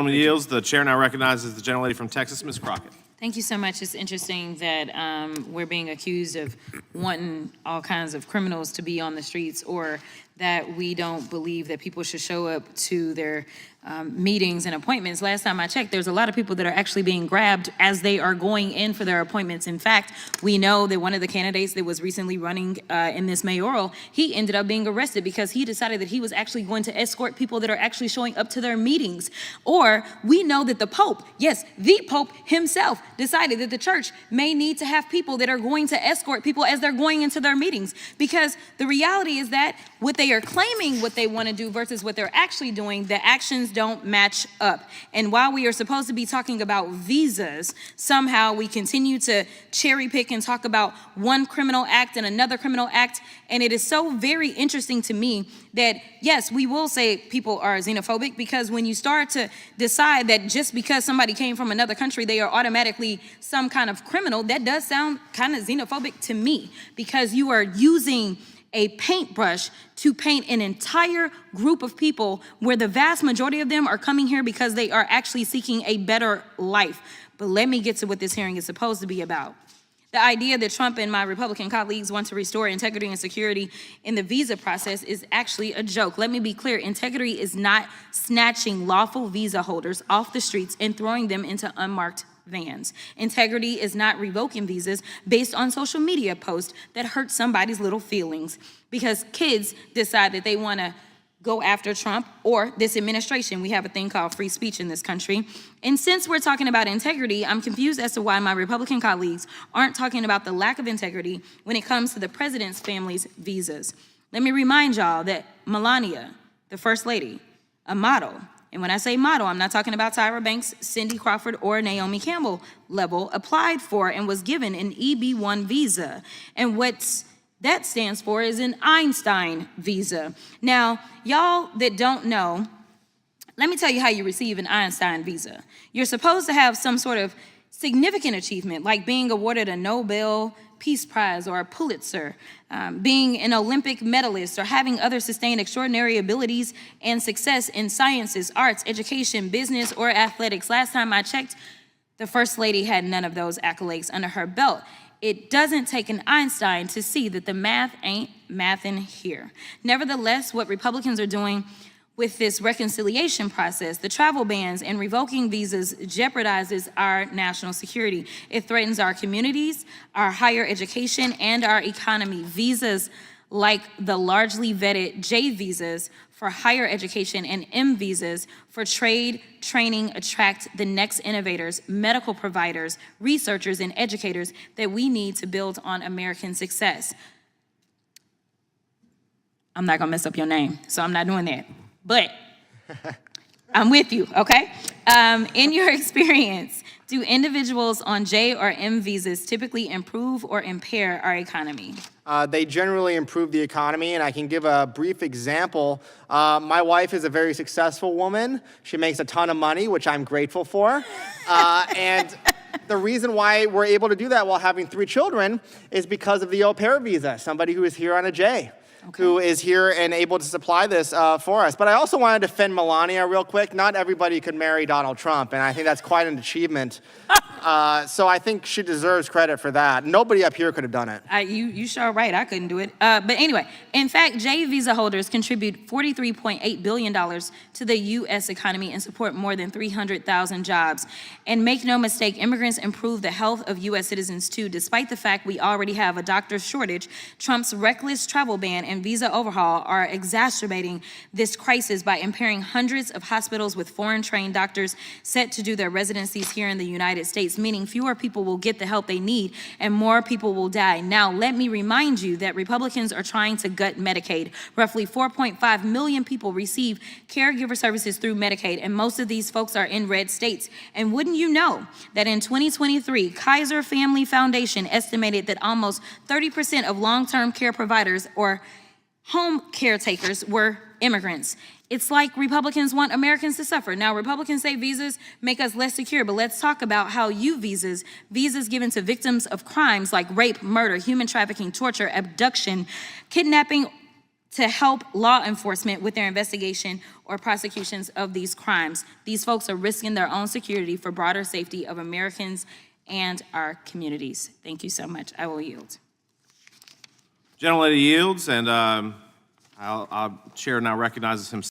Gentleman yields. The chair now recognizes the gentlelady from Texas, Ms. Crockett. Thank you so much. It's interesting that we're being accused of wanting all kinds of criminals to be on the streets, or that we don't believe that people should show up to their meetings and appointments. Last time I checked, there's a lot of people that are actually being grabbed as they are going in for their appointments. In fact, we know that one of the candidates that was recently running in this mayoral, he ended up being arrested because he decided that he was actually going to escort people that are actually showing up to their meetings. Or we know that the Pope, yes, the Pope himself, decided that the church may need to have people that are going to escort people as they're going into their meetings. Because the reality is that what they are claiming what they want to do versus what they're actually doing, the actions don't match up. And while we are supposed to be talking about visas, somehow we continue to cherry pick and talk about one criminal act and another criminal act. And it is so very interesting to me that, yes, we will say people are xenophobic, because when you start to decide that just because somebody came from another country, they are automatically some kind of criminal, that does sound kind of xenophobic to me, because you are using a paintbrush to paint an entire group of people where the vast majority of them are coming here because they are actually seeking a better life. But let me get to what this hearing is supposed to be about. The idea that Trump and my Republican colleagues want to restore integrity and security in the visa process is actually a joke. Let me be clear, integrity is not snatching lawful visa holders off the streets and throwing them into unmarked vans. Integrity is not revoking visas based on social media posts that hurt somebody's little feelings because kids decide that they want to go after Trump or this administration. We have a thing called free speech in this country. And since we're talking about integrity, I'm confused as to why my Republican colleagues aren't talking about the lack of integrity when it comes to the president's family's visas. Let me remind y'all that Melania, the First Lady, a model, and when I say model, I'm not talking about Tyra Banks, Cindy Crawford, or Naomi Campbell level, applied for and was given an EB-1 visa. And what that stands for is an Einstein visa. Now, y'all that don't know, let me tell you how you receive an Einstein visa. You're supposed to have some sort of significant achievement, like being awarded a Nobel Peace Prize or a Pulitzer, being an Olympic medalist, or having other sustained extraordinary abilities and success in sciences, arts, education, business, or athletics. Last time I checked, the First Lady had none of those accolades under her belt. It doesn't take an Einstein to see that the math ain't mathin' here. Nevertheless, what Republicans are doing with this reconciliation process, the travel bans and revoking visas, jeopardizes our national security. It threatens our communities, our higher education, and our economy. Visas like the largely vetted J visas for higher education and M visas for trade, training, attract the next innovators, medical providers, researchers, and educators that we need to build on American success. I'm not gonna mess up your name, so I'm not doing that. But I'm with you, okay? In your experience, do individuals on J or M visas typically improve or impair our economy? They generally improve the economy, and I can give a brief example. My wife is a very successful woman. She makes a ton of money, which I'm grateful for. And the reason why we're able to do that while having 3 children is because of the au pair visa, somebody who is here on a J. Okay. Who is here and able to supply this for us. But I also want to defend Melania real quick. Not everybody could marry Donald Trump, and I think that's quite an achievement. So I think she deserves credit for that. Nobody up here could have done it. You sure right, I couldn't do it. But anyway, in fact, J visa holders contribute $43.8 billion to the U.S. economy and support more than 300,000 jobs. And make no mistake, immigrants improve the health of U.S. citizens too. Despite the fact we already have a doctor shortage, Trump's reckless travel ban and visa overhaul are exacerbating this crisis by impairing hundreds of hospitals with foreign-trained doctors set to do their residencies here in the United States, meaning fewer people will get the help they need and more people will die. Now, let me remind you that Republicans are trying to gut Medicaid. Roughly 4.5 million people receive caregiver services through Medicaid, and most of these folks are in red states. And wouldn't you know that in 2023, Kaiser Family Foundation estimated that almost 30% of long-term care providers or home caretakers were immigrants. It's like Republicans want Americans to suffer. Now, Republicans say visas make us less secure, but let's talk about how visas given to victims of crimes like rape, murder, human trafficking, torture, abduction, kidnapping, to help law enforcement with their investigation or prosecutions of these crimes. These folks are risking their own security for broader safety of Americans and our communities. Thank you so much. I will yield. Gentlelady yields, and our chair now recognizes himself.